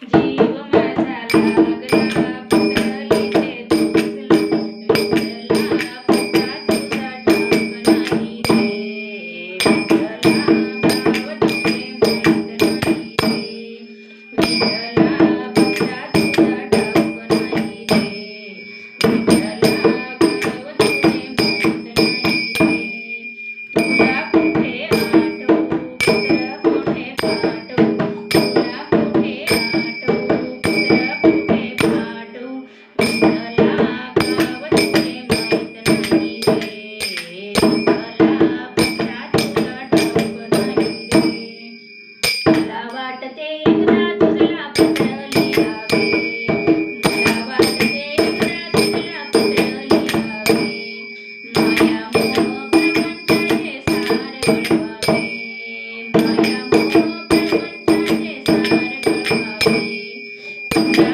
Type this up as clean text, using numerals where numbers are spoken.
जीव माझा लागला पुतळीचे दुखला विठ्ठला कसा तुझा ठाव नाही रे विठ्ठला गाव तुझे माहीत नाही रे विठ्ठला कसा तुझा ठाव नाही रे विठ्ठला गाव तुझे माहीत नाही रे तुला कुठे आठवू पुत्र कोठे पाठवू तुला कुठे आठवू पुत्र कुठे पाठवू विठ्ठला गाव तुझे माहीत नाही रे विठ्ठला कसा तुझा ठाऊक नाही रे मला वाटते एकदा तुझला पत्र लिहावे मला वाटते एकदा तुझला पत्र लिहावे माया मोह प्रपंचाचे सार घडवावे माया मोह प्रपंचाचे सार घडवावे तुझ्या